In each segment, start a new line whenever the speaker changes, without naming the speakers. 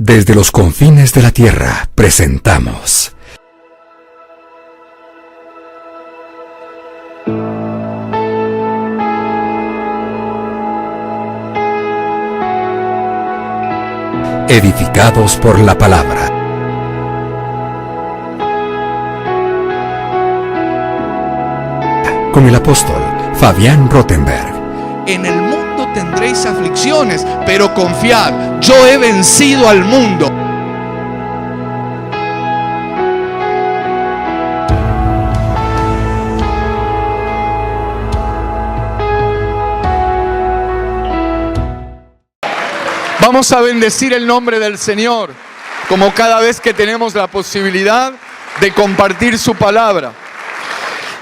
Desde los confines de la tierra presentamos Edificados por la Palabra. Con el apóstol Fabián Rottenberg.
En el mundo tendréis aflicciones, pero confiad, yo he vencido al mundo. Vamos a bendecir el nombre del Señor, como cada vez que tenemos la posibilidad de compartir su palabra.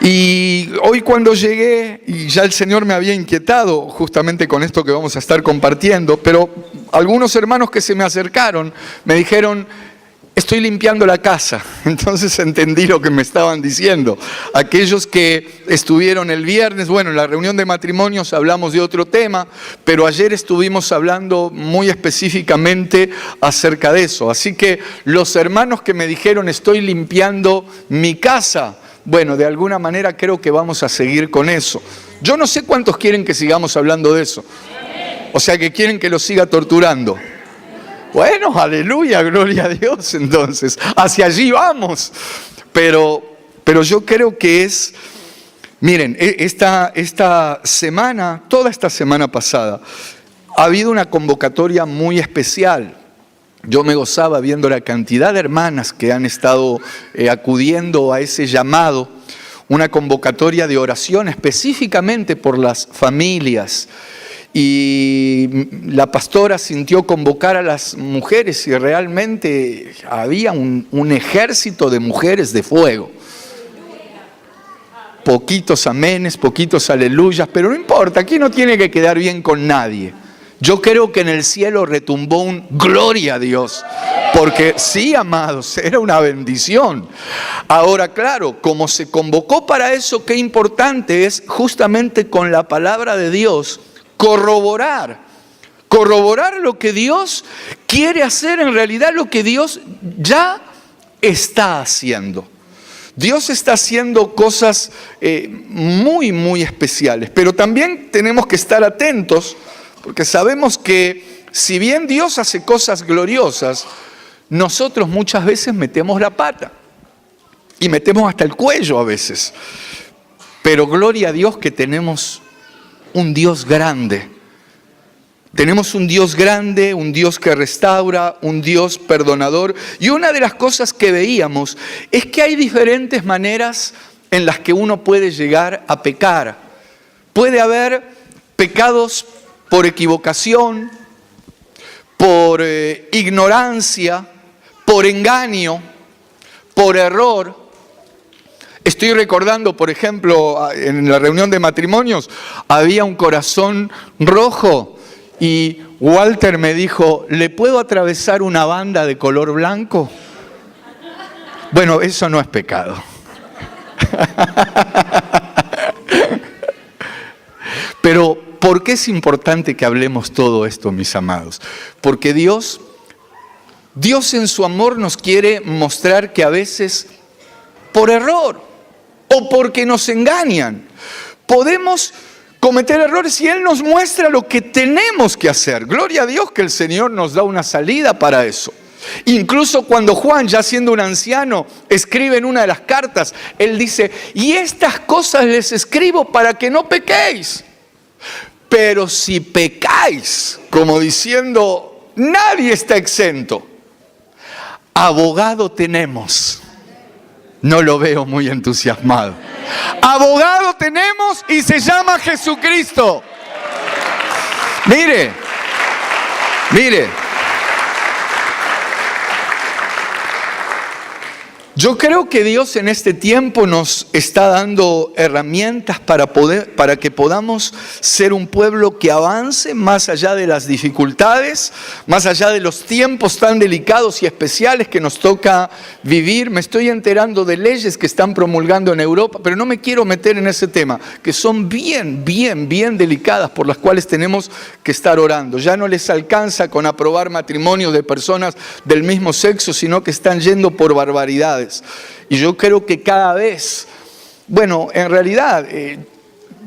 Y hoy cuando llegué, y ya el Señor me había inquietado justamente con esto que vamos a estar compartiendo, pero algunos hermanos que se me acercaron me dijeron: estoy limpiando la casa. Entonces entendí lo que me estaban diciendo. Aquellos que estuvieron el viernes, bueno, en la reunión de matrimonios hablamos de otro tema, pero ayer estuvimos hablando muy específicamente acerca de eso. Así que los hermanos que me dijeron: estoy limpiando mi casa, bueno, de alguna manera creo que vamos a seguir con eso. Yo no sé cuántos quieren que sigamos hablando de eso. O sea, que quieren que lo siga torturando. Bueno, aleluya, gloria a Dios. Entonces, hacia allí vamos. Pero yo creo que es... Miren, esta semana, toda esta semana pasada, ha habido una convocatoria muy especial. Yo me gozaba viendo la cantidad de hermanas que han estado acudiendo a ese llamado, una convocatoria de oración específicamente por las familias. Y la pastora sintió convocar a las mujeres y realmente había un ejército de mujeres de fuego. Poquitos amenes, poquitos aleluyas, pero no importa, aquí no tiene que quedar bien con nadie. Yo creo que en el cielo retumbó un gloria a Dios, porque sí, amados, era una bendición. Ahora, claro, como se convocó para eso, qué importante es justamente con la palabra de Dios corroborar lo que Dios quiere hacer, en realidad lo que Dios ya está haciendo. Dios está haciendo cosas muy, muy especiales, pero también tenemos que estar atentos, porque sabemos que si bien Dios hace cosas gloriosas, nosotros muchas veces metemos la pata y metemos hasta el cuello a veces. Pero gloria a Dios que tenemos un Dios grande. Tenemos un Dios grande, un Dios que restaura, un Dios perdonador. Y una de las cosas que veíamos es que hay diferentes maneras en las que uno puede llegar a pecar. Puede haber pecados por equivocación, por ignorancia, por engaño, por error. Estoy recordando, por ejemplo, en la reunión de matrimonios, había un corazón rojo y Walter me dijo: ¿le puedo atravesar una banda de color blanco? Bueno, eso no es pecado. Pero, ¿por qué es importante que hablemos todo esto, mis amados? Porque Dios en su amor nos quiere mostrar que a veces, por error o porque nos engañan, podemos cometer errores y Él nos muestra lo que tenemos que hacer. Gloria a Dios que el Señor nos da una salida para eso. Incluso cuando Juan, ya siendo un anciano, escribe en una de las cartas, él dice: y estas cosas les escribo para que no pequéis. Pero si pecáis, como diciendo, nadie está exento, abogado tenemos. No lo veo muy entusiasmado. Abogado tenemos y se llama Jesucristo. Mire. Yo creo que Dios en este tiempo nos está dando herramientas para que podamos ser un pueblo que avance más allá de las dificultades, más allá de los tiempos tan delicados y especiales que nos toca vivir. Me estoy enterando de leyes que están promulgando en Europa, pero no me quiero meter en ese tema, que son bien delicadas, por las cuales tenemos que estar orando. Ya no les alcanza con aprobar matrimonios de personas del mismo sexo, sino que están yendo por barbaridades. Y yo creo que cada vez, en realidad,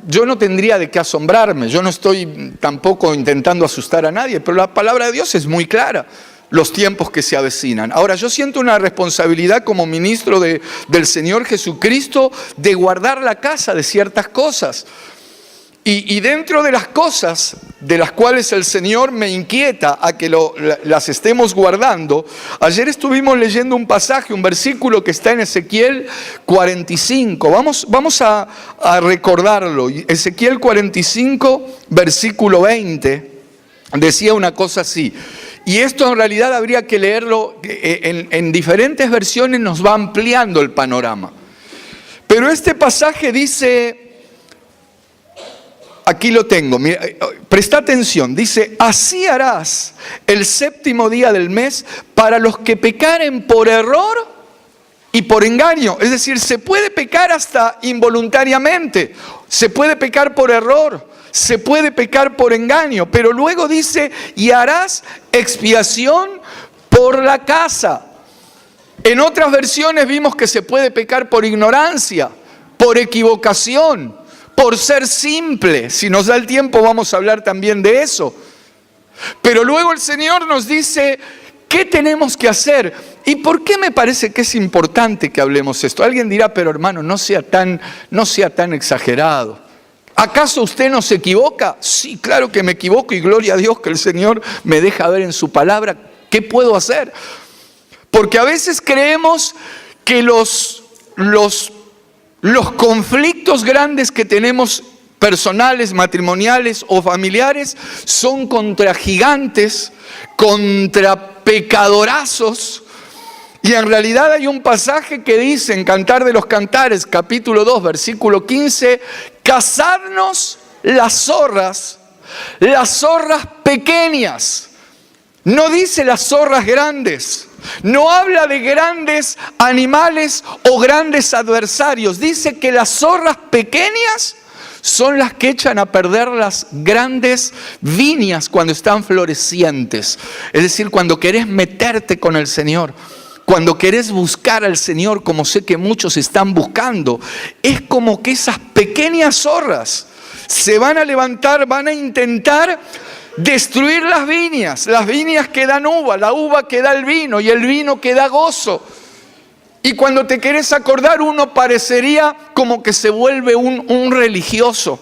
yo no tendría de qué asombrarme, yo no estoy tampoco intentando asustar a nadie, pero la palabra de Dios es muy clara, los tiempos que se avecinan. Ahora, yo siento una responsabilidad como ministro del Señor Jesucristo de guardar la casa de ciertas cosas. Y dentro de las cosas de las cuales el Señor me inquieta a que las estemos guardando, ayer estuvimos leyendo un pasaje, un versículo que está en Ezequiel 45. Vamos a recordarlo. Ezequiel 45, versículo 20, decía una cosa así. Y esto en realidad habría que leerlo en diferentes versiones, nos va ampliando el panorama. Pero este pasaje dice... Aquí lo tengo, mira, presta atención, dice, así harás el séptimo día del mes para los que pecaren por error y por engaño. Es decir, se puede pecar hasta involuntariamente, se puede pecar por error, se puede pecar por engaño, pero luego dice, y harás expiación por la casa. En otras versiones vimos que se puede pecar por ignorancia, por equivocación, por ser simple. Si nos da el tiempo vamos a hablar también de eso. Pero luego el Señor nos dice, ¿qué tenemos que hacer? ¿Y por qué me parece que es importante que hablemos esto? Alguien dirá, pero hermano, no sea tan exagerado. ¿Acaso usted no se equivoca? Sí, claro que me equivoco y gloria a Dios que el Señor me deja ver en su palabra qué puedo hacer. Porque a veces creemos que los conflictos grandes que tenemos personales, matrimoniales o familiares son contra gigantes, contra pecadorazos. Y en realidad hay un pasaje que dice en Cantar de los Cantares, capítulo 2, versículo 15, cazadnos las zorras pequeñas. No dice las zorras grandes. No habla de grandes animales o grandes adversarios. Dice que las zorras pequeñas son las que echan a perder las grandes viñas cuando están florecientes. Es decir, cuando querés meterte con el Señor, cuando querés buscar al Señor, como sé que muchos están buscando, es como que esas pequeñas zorras se van a levantar, van a intentar destruir las viñas que dan uva, la uva que da el vino y el vino que da gozo. Y cuando te querés acordar, uno parecería como que se vuelve un religioso.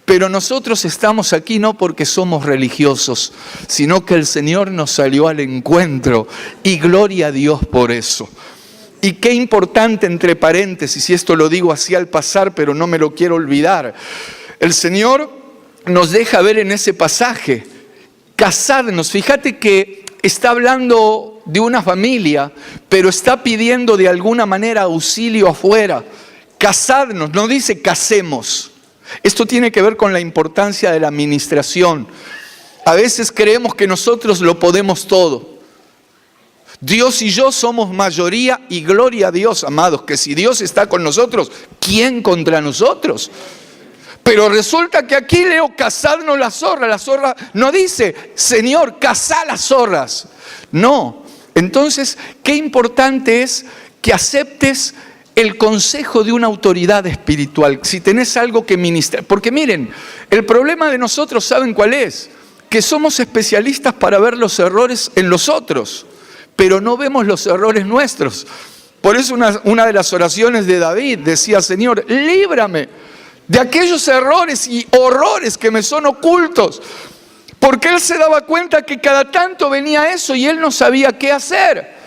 Pero nosotros estamos aquí no porque somos religiosos, sino que el Señor nos salió al encuentro y gloria a Dios por eso. Y qué importante, entre paréntesis, y esto lo digo así al pasar, pero no me lo quiero olvidar. El Señor nos deja ver en ese pasaje, casadnos. Fíjate que está hablando de una familia, pero está pidiendo de alguna manera auxilio afuera. Casadnos, no dice casemos. Esto tiene que ver con la importancia de la administración. A veces creemos que nosotros lo podemos todo. Dios y yo somos mayoría y gloria a Dios, amados, que si Dios está con nosotros, ¿quién contra nosotros? Pero resulta que aquí leo, cazadnos las zorras. La zorra no dice, Señor, cazá las zorras. No. Entonces, qué importante es que aceptes el consejo de una autoridad espiritual. Si tenés algo que ministrar. Porque miren, el problema de nosotros, ¿saben cuál es? Que somos especialistas para ver los errores en los otros, pero no vemos los errores nuestros. Por eso una de las oraciones de David decía, Señor, líbrame de aquellos errores y horrores que me son ocultos. Porque él se daba cuenta que cada tanto venía eso y él no sabía qué hacer.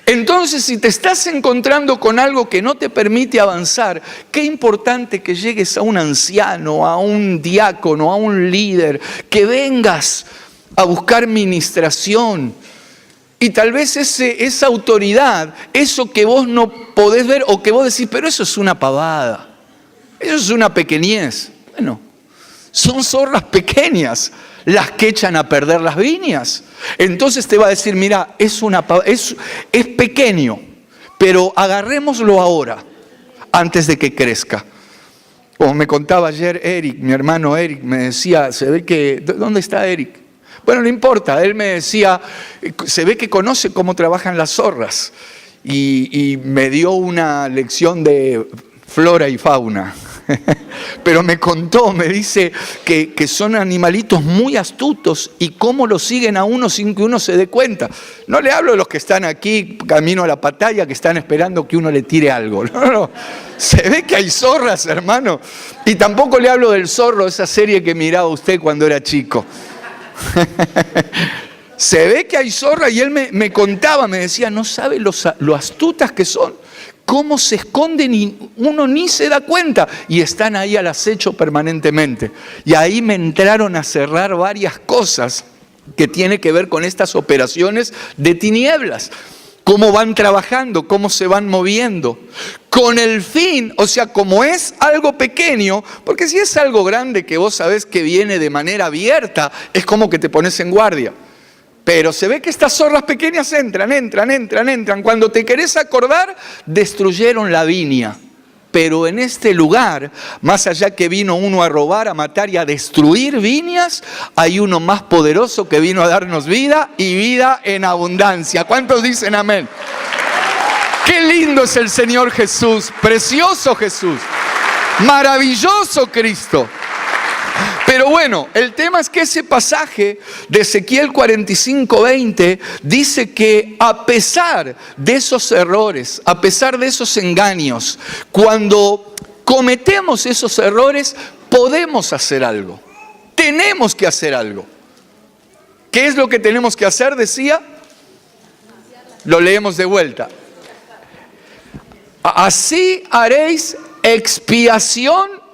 Entonces, si te estás encontrando con algo que no te permite avanzar, qué importante que llegues a un anciano, a un diácono, a un líder, que vengas a buscar ministración. Y tal vez esa autoridad, eso que vos no podés ver o que vos decís, pero eso es una pavada, eso es una pequeñez. Bueno, son zorras pequeñas las que echan a perder las viñas. Entonces te va a decir, mira, es pequeño, pero agarrémoslo ahora, antes de que crezca. Como me contaba ayer Eric, mi hermano Eric, me decía, se ve que, ¿dónde está Eric? Bueno, no importa, él me decía, se ve que conoce cómo trabajan las zorras. Y me dio una lección de flora y fauna. Pero me contó, me dice que son animalitos muy astutos y cómo lo siguen a uno sin que uno se dé cuenta. No le hablo de los que están aquí camino a la batalla, que están esperando que uno le tire algo. No. Se ve que hay zorras, hermano. Y tampoco le hablo del Zorro, esa serie que miraba usted cuando era chico. Se ve que hay zorras y él me contaba, me decía, no sabe lo astutas que son. Cómo se esconden y uno ni se da cuenta. Y están ahí al acecho permanentemente. Y ahí me entraron a cerrar varias cosas que tienen que ver con estas operaciones de tinieblas. Cómo van trabajando, cómo se van moviendo. Con el fin, o sea, como es algo pequeño, porque si es algo grande que vos sabés que viene de manera abierta, es como que te pones en guardia. Pero se ve que estas zorras pequeñas entran. Cuando te querés acordar, destruyeron la viña. Pero en este lugar, más allá que vino uno a robar, a matar y a destruir viñas, hay uno más poderoso que vino a darnos vida y vida en abundancia. ¿Cuántos dicen amén? ¡Qué lindo es el Señor Jesús! ¡Precioso Jesús! ¡Maravilloso Cristo! Pero bueno, el tema es que ese pasaje de Ezequiel 45:20 dice que a pesar de esos errores, a pesar de esos engaños, cuando cometemos esos errores, podemos hacer algo. Tenemos que hacer algo. ¿Qué es lo que tenemos que hacer? Decía. Lo leemos de vuelta. Así haréis expiación.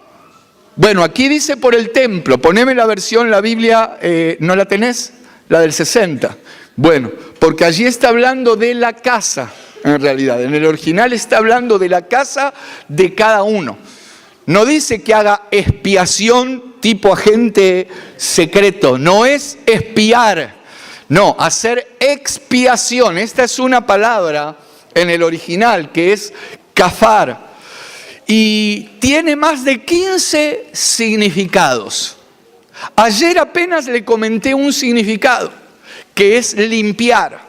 Bueno, aquí dice por el templo. Poneme la versión, la Biblia, ¿no la tenés? La del 60. Bueno, porque allí está hablando de la casa, en realidad. En el original está hablando de la casa de cada uno. No dice que haga expiación tipo agente secreto. No es espiar. No, hacer expiación. Esta es una palabra en el original que es kafar. Y tiene más de 15 significados. Ayer apenas le comenté un significado, que es limpiar.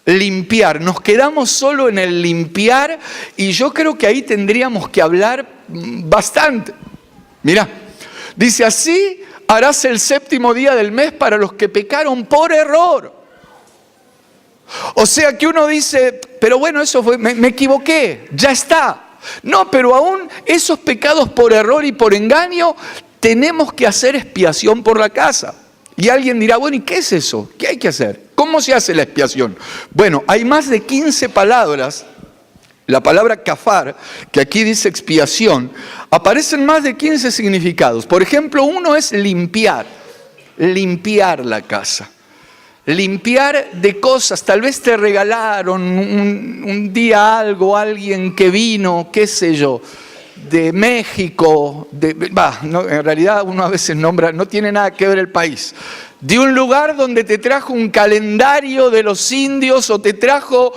Limpiar. Nos quedamos solo en el limpiar y yo creo que ahí tendríamos que hablar bastante. Mirá, dice así, harás el 7º día del mes para los que pecaron por error. O sea que uno dice, pero bueno, eso fue, me equivoqué, ya está. No, pero aún esos pecados por error y por engaño, tenemos que hacer expiación por la casa. Y alguien dirá, bueno, ¿y qué es eso? ¿Qué hay que hacer? ¿Cómo se hace la expiación? Bueno, hay más de 15 palabras. La palabra kafar, que aquí dice expiación, aparecen más de 15 significados. Por ejemplo, uno es limpiar la casa. Limpiar de cosas, tal vez te regalaron un día algo, alguien que vino, qué sé yo, de México, no, en realidad uno a veces nombra, no tiene nada que ver el país, de un lugar donde te trajo un calendario de los indios o te trajo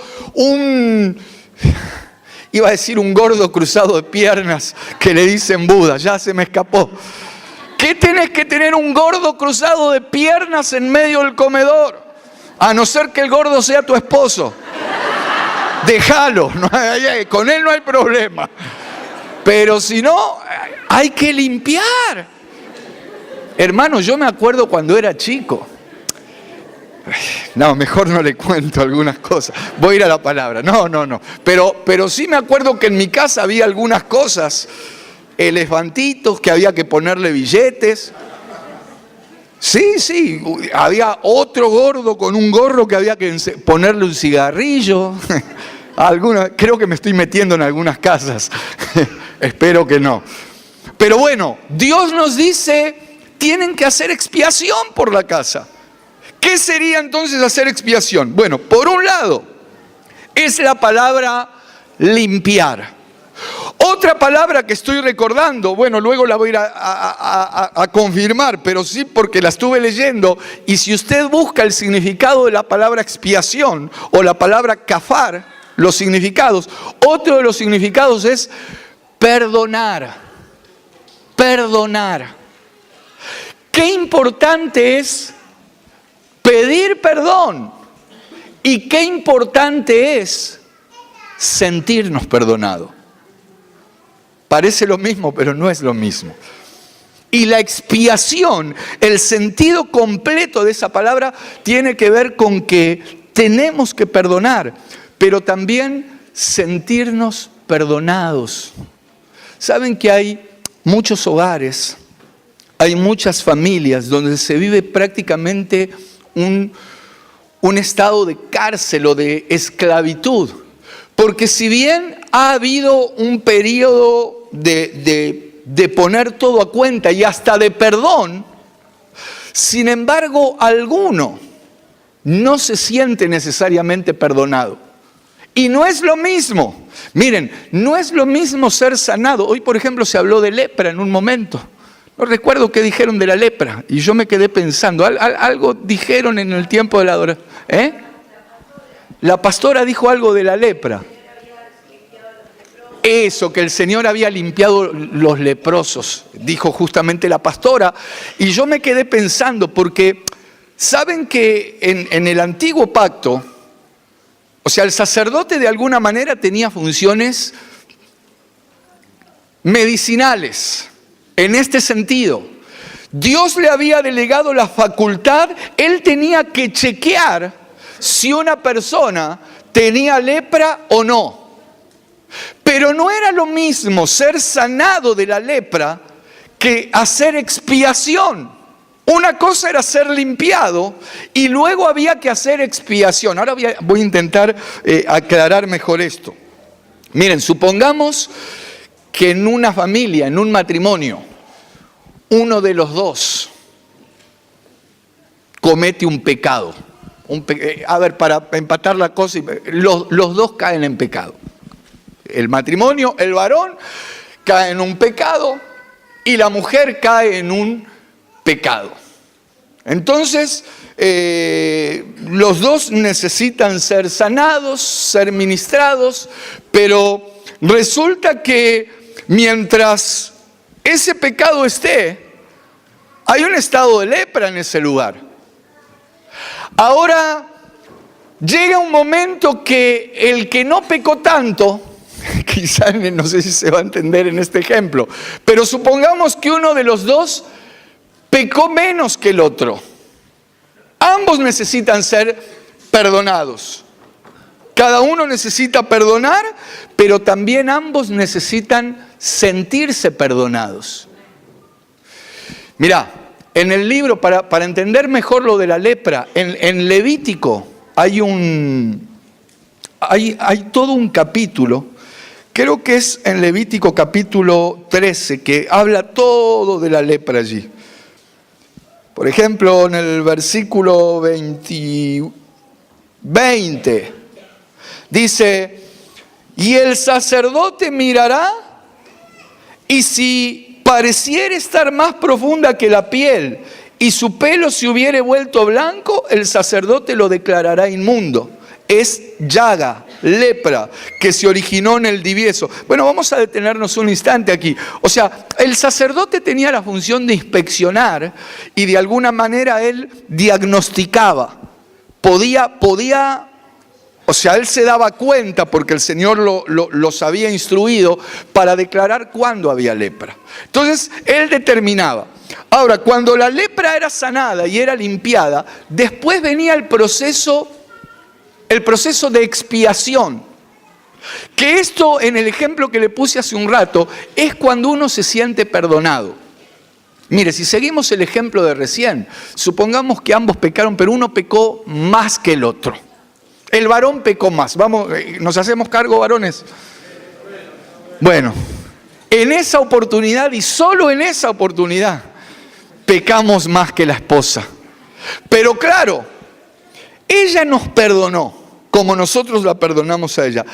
iba a decir un gordo cruzado de piernas que le dicen Buda, ya se me escapó. ¿Qué tenés que tener un gordo cruzado de piernas en medio del comedor? A no ser que el gordo sea tu esposo. Déjalo, con él no hay problema. Pero si no, hay que limpiar. Hermano, yo me acuerdo cuando era chico. No, mejor no le cuento algunas cosas. Voy a ir a la palabra. No. Pero sí me acuerdo que en mi casa había algunas cosas. Elefantitos que había que ponerle billetes. Sí, había otro gordo con un gorro que había que ponerle un cigarrillo. Creo que me estoy metiendo en algunas casas. Espero que no. Pero bueno, Dios nos dice, tienen que hacer expiación por la casa. ¿Qué sería entonces hacer expiación? Bueno, por un lado, es la palabra limpiar. Otra palabra que estoy recordando, bueno, luego la voy a ir a confirmar, pero sí porque la estuve leyendo, y si usted busca el significado de la palabra expiación o la palabra kafar, los significados, otro de los significados es perdonar. Perdonar. Qué importante es pedir perdón y qué importante es sentirnos perdonados. Parece lo mismo, pero no es lo mismo. Y la expiación, el sentido completo de esa palabra, tiene que ver con que tenemos que perdonar, pero también sentirnos perdonados. Saben que hay muchos hogares, hay muchas familias donde se vive prácticamente un estado de cárcel o de esclavitud. Porque si bien ha habido un periodo de poner todo a cuenta y hasta de perdón, sin embargo, alguno no se siente necesariamente perdonado. Y no es lo mismo. Miren, no es lo mismo ser sanado. Hoy, por ejemplo, se habló de lepra en un momento. No recuerdo qué dijeron de la lepra y yo me quedé pensando. Algo dijeron en el tiempo de la adoración. La pastora dijo algo de la lepra. Eso, que el Señor había limpiado los leprosos, dijo justamente la pastora. Y yo me quedé pensando porque saben que en el antiguo pacto, o sea, el sacerdote de alguna manera tenía funciones medicinales. En este sentido, Dios le había delegado la facultad, él tenía que chequear si una persona tenía lepra o no. Pero no era lo mismo ser sanado de la lepra que hacer expiación. Una cosa era ser limpiado y luego había que hacer expiación. Ahora voy a intentar aclarar mejor esto. Miren, supongamos que en una familia, en un matrimonio, uno de los dos comete un pecado. A ver, para empatar la cosa, los dos caen en pecado. El matrimonio, el varón, cae en un pecado y la mujer cae en un pecado. Entonces, los dos necesitan ser sanados, ser ministrados, pero resulta que mientras ese pecado esté, hay un estado de lepra en ese lugar. Ahora, llega un momento que el que no pecó tanto, quizás no sé si se va a entender en este ejemplo, pero supongamos que uno de los dos pecó menos que el otro. Ambos necesitan ser perdonados. Cada uno necesita perdonar, pero también ambos necesitan sentirse perdonados. Mirá, en el libro, para entender mejor lo de la lepra, en Levítico hay todo un capítulo, creo que es en Levítico capítulo 13, que habla todo de la lepra allí. Por ejemplo, en el versículo 20, dice, y el sacerdote mirará, y si pareciera estar más profunda que la piel, y su pelo se hubiere vuelto blanco, el sacerdote lo declarará inmundo. Es llaga, lepra, que se originó en el divieso. Bueno, vamos a detenernos un instante aquí. O sea, el sacerdote tenía la función de inspeccionar y de alguna manera él diagnosticaba. O sea, él se daba cuenta porque el Señor los había instruido para declarar cuándo había lepra. Entonces, él determinaba. Ahora, cuando la lepra era sanada y era limpiada, después venía el proceso de expiación. Que esto, en el ejemplo que le puse hace un rato, es cuando uno se siente perdonado. Mire, si seguimos el ejemplo de recién, supongamos que ambos pecaron, pero uno pecó más que el otro. El varón pecó más. Vamos, ¿nos hacemos cargo, varones? Bueno, en esa oportunidad y solo en esa oportunidad pecamos más que la esposa. Pero claro, ella nos perdonó, como nosotros la perdonamos a ella.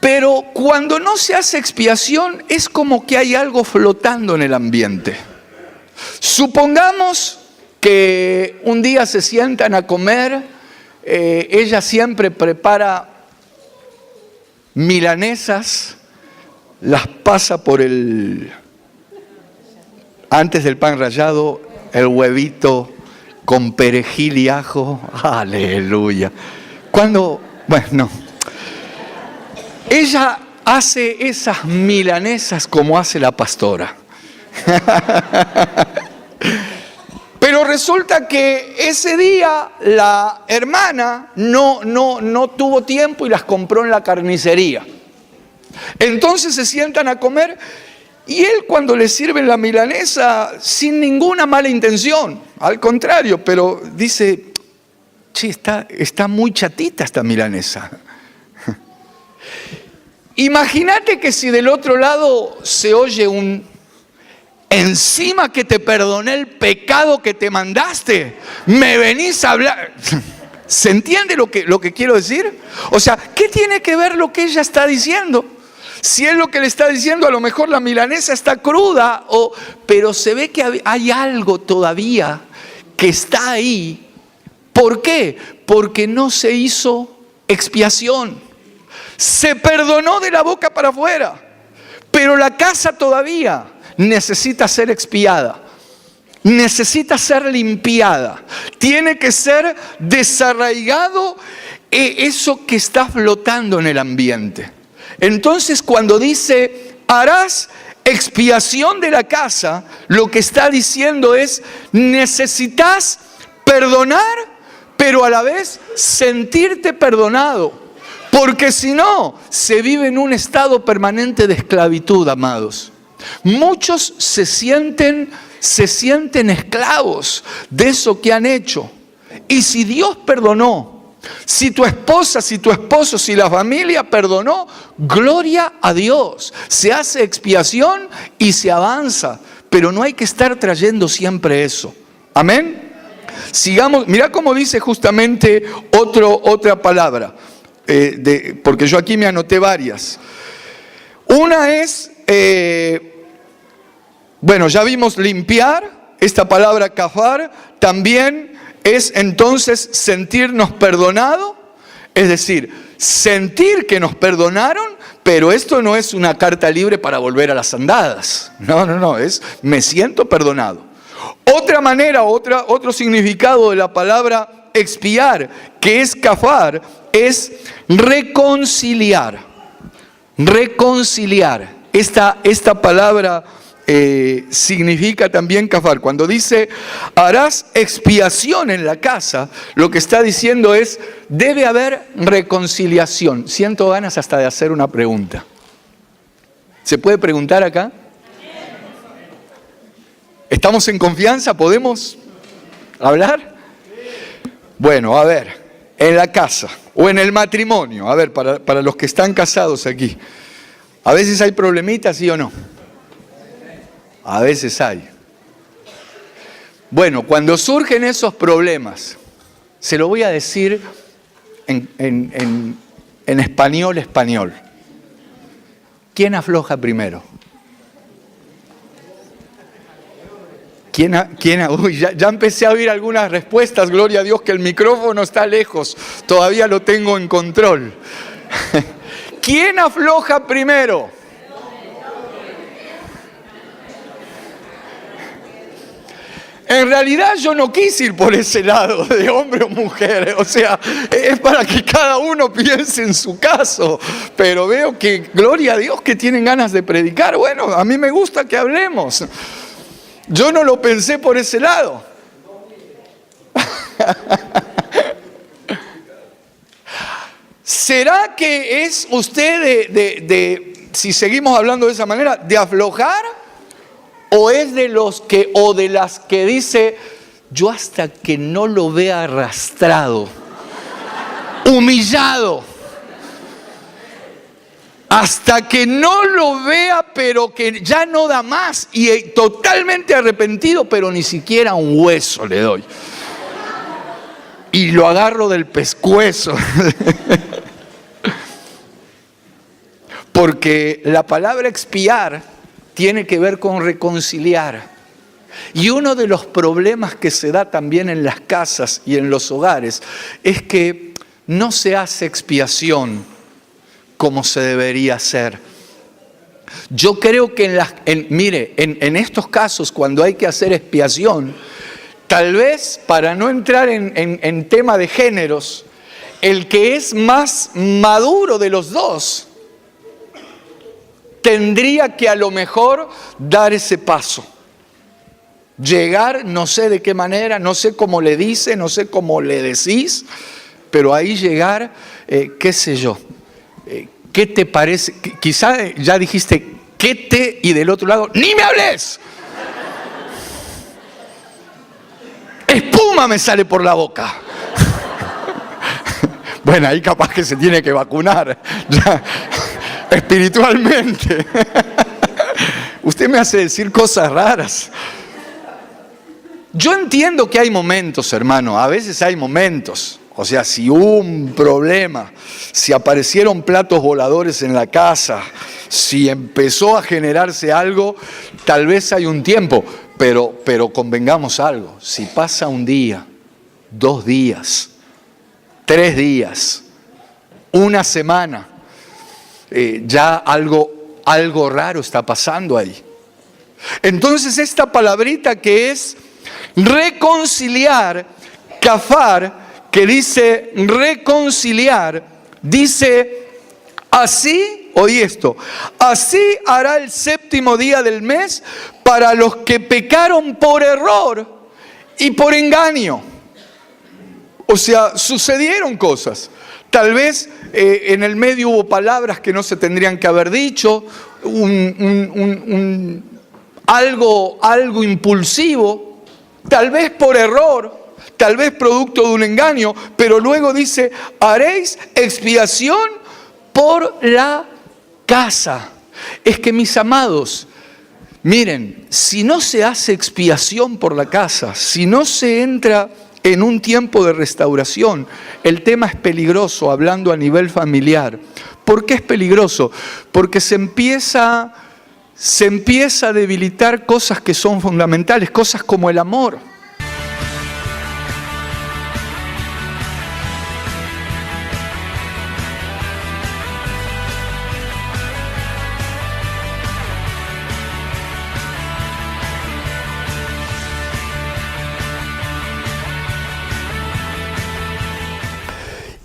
Pero cuando no se hace expiación, es como que hay algo flotando en el ambiente. Supongamos que un día se sientan a comer, ella siempre prepara milanesas, las pasa por antes del pan rallado, el huevito con perejil y ajo. Aleluya. Bueno, ella hace esas milanesas como hace la pastora. Pero resulta que ese día la hermana no tuvo tiempo y las compró en la carnicería. Entonces se sientan a comer y él, cuando le sirven la milanesa, sin ninguna mala intención, al contrario, pero dice: che, está muy chatita esta milanesa. Imagínate que si del otro lado se oye encima que te perdoné el pecado que te mandaste, me venís a hablar. ¿Se entiende lo que quiero decir? O sea, ¿qué tiene que ver lo que ella está diciendo? Si es lo que le está diciendo, a lo mejor la milanesa está cruda, pero se ve que hay algo todavía que está ahí. ¿Por qué? Porque no se hizo expiación. Se perdonó de la boca para afuera, pero la casa todavía necesita ser expiada, necesita ser limpiada, tiene que ser desarraigado eso que está flotando en el ambiente. Entonces, cuando dice harás expiación de la casa, lo que está diciendo es: necesitas perdonar, pero a la vez sentirte perdonado, porque si no, se vive en un estado permanente de esclavitud, amados. Muchos se sienten esclavos de eso que han hecho. Y si Dios perdonó, si tu esposa, si tu esposo, si la familia perdonó, gloria a Dios. Se hace expiación y se avanza, pero no hay que estar trayendo siempre eso. Amén. Sigamos, mirá cómo dice justamente otra palabra, porque yo aquí me anoté varias. Una es, bueno, ya vimos limpiar. Esta palabra kafar también es entonces sentirnos perdonado, es decir, sentir que nos perdonaron, pero esto no es una carta libre para volver a las andadas. No, es me siento perdonado. Otra manera, otro significado de la palabra expiar, que es kafar, es reconciliar. Reconciliar. Esta palabra significa también kafar. Cuando dice harás expiación en la casa, lo que está diciendo es: debe haber reconciliación. Siento ganas hasta de hacer una pregunta. ¿Se puede preguntar acá? ¿Estamos en confianza? ¿Podemos hablar? Bueno, a ver, en la casa o en el matrimonio, a ver, para los que están casados aquí, ¿a veces hay problemitas, sí o no? A veces hay. Bueno, cuando surgen esos problemas, se lo voy a decir en español. ¿Quién afloja primero? Uy, ya empecé a oír algunas respuestas, gloria a Dios que el micrófono está lejos, todavía lo tengo en control. ¿Quién afloja primero? En realidad yo no quise ir por ese lado de hombre o mujer, o sea, es para que cada uno piense en su caso, pero veo que, gloria a Dios, que tienen ganas de predicar. Bueno, a mí me gusta que hablemos. Yo no lo pensé por ese lado. ¿Será que es usted si seguimos hablando de esa manera, de aflojar? ¿O es de las que dice: yo hasta que no lo vea arrastrado, humillado, hasta que no lo vea, pero que ya no da más, y totalmente arrepentido, pero ni siquiera un hueso le doy? y lo agarro del pescuezo. Porque la palabra expiar tiene que ver con reconciliar. Y uno de los problemas que se da también en las casas y en los hogares es que no se hace expiación como se debería hacer. Yo creo que en estos casos, cuando hay que hacer expiación, tal vez para no entrar en tema de géneros, el que es más maduro de los dos tendría que a lo mejor dar ese paso. Llegar, no sé de qué manera, no sé cómo le dice, no sé cómo le decís, pero ahí llegar, qué sé yo, ¿qué te parece? Quizá ya dijiste, ¿qué te? Y del otro lado, ¡ni me hables! Espuma me sale por la boca. Bueno, ahí capaz que se tiene que vacunar, ya, espiritualmente. Usted me hace decir cosas raras. Yo entiendo que hay momentos, hermano, a veces hay momentos. O sea, si hubo un problema, si aparecieron platos voladores en la casa, si empezó a generarse algo, tal vez hay un tiempo, pero convengamos algo. Si pasa un día, 2 días, 3 días, una semana, ya algo raro está pasando ahí. Entonces esta palabrita que es reconciliar, kafar, que dice reconciliar, dice así, oí esto, así hará el 7º día del mes para los que pecaron por error y por engaño. O sea, sucedieron cosas. Tal vez en el medio hubo palabras que no se tendrían que haber dicho, algo impulsivo, tal vez por error, tal vez producto de un engaño, pero luego dice, haréis expiación por la casa. Es que, mis amados, miren, si no se hace expiación por la casa, si no se entra en un tiempo de restauración, el tema es peligroso, hablando a nivel familiar. ¿Por qué es peligroso? Porque se empieza a debilitar cosas que son fundamentales, cosas como el amor.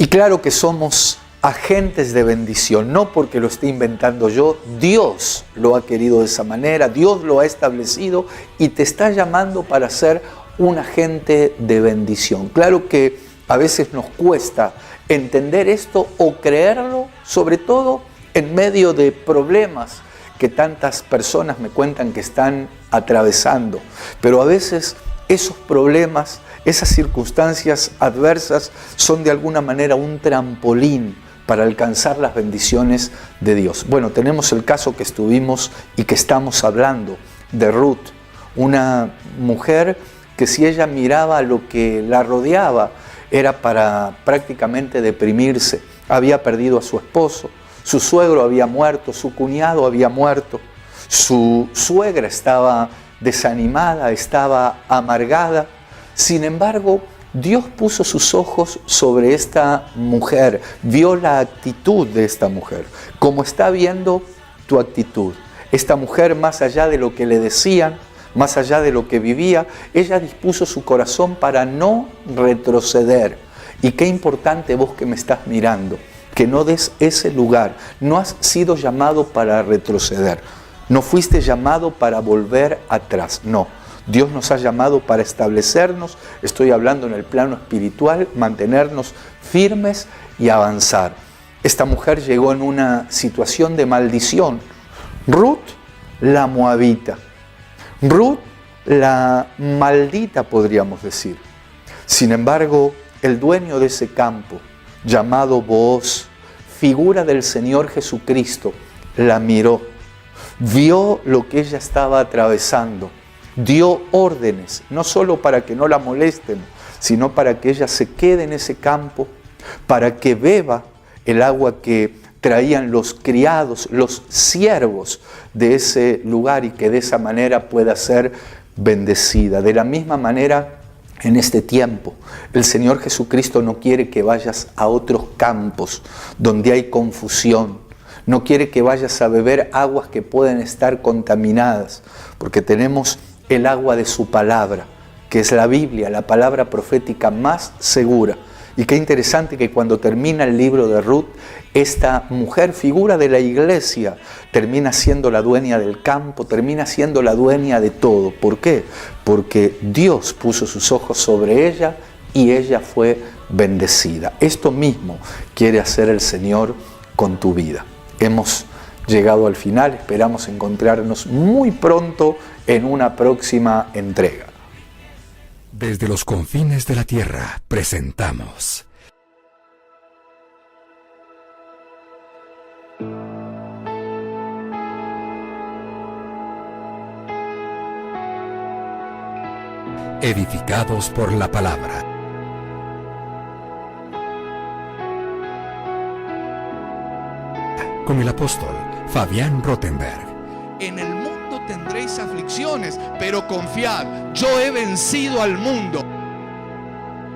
Y claro que somos agentes de bendición, no porque lo esté inventando yo, Dios lo ha querido de esa manera, Dios lo ha establecido y te está llamando para ser un agente de bendición. Claro que a veces nos cuesta entender esto o creerlo, sobre todo en medio de problemas que tantas personas me cuentan que están atravesando, pero a veces esos problemas, esas circunstancias adversas son de alguna manera un trampolín para alcanzar las bendiciones de Dios. Bueno, tenemos el caso que estuvimos y que estamos hablando de Ruth, una mujer que si ella miraba lo que la rodeaba era para prácticamente deprimirse. Había perdido a su esposo, su suegro había muerto, su cuñado había muerto, su suegra estaba desanimada, estaba amargada. Sin embargo, Dios puso sus ojos sobre esta mujer, vio la actitud de esta mujer, como está viendo tu actitud. Esta mujer, más allá de lo que le decían, más allá de lo que vivía, ella dispuso su corazón para no retroceder. Y qué importante vos que me estás mirando, que no des ese lugar. No has sido llamado para retroceder, no fuiste llamado para volver atrás, no. Dios nos ha llamado para establecernos, estoy hablando en el plano espiritual, mantenernos firmes y avanzar. Esta mujer llegó en una situación de maldición. Ruth, la moabita. Ruth, la maldita, podríamos decir. Sin embargo, el dueño de ese campo, llamado Booz, figura del Señor Jesucristo, la miró, vio lo que ella estaba atravesando, dio órdenes, no solo para que no la molesten, sino para que ella se quede en ese campo, para que beba el agua que traían los criados, los siervos de ese lugar, y que de esa manera pueda ser bendecida. De la misma manera, en este tiempo, el Señor Jesucristo no quiere que vayas a otros campos donde hay confusión. No quiere que vayas a beber aguas que pueden estar contaminadas, porque tenemos el agua de su palabra, que es la Biblia, la palabra profética más segura. Y qué interesante que cuando termina el libro de Ruth, esta mujer, figura de la iglesia, termina siendo la dueña del campo, termina siendo la dueña de todo. ¿Por qué? Porque Dios puso sus ojos sobre ella y ella fue bendecida. Esto mismo quiere hacer el Señor con tu vida. Hemos llegado al final, esperamos encontrarnos muy pronto en una próxima entrega.
Desde los confines de la tierra presentamos Edificados por la Palabra. Con el apóstol Fabián Rottenberg.
En el mundo tendréis aflicciones, pero confiad, yo he vencido al mundo.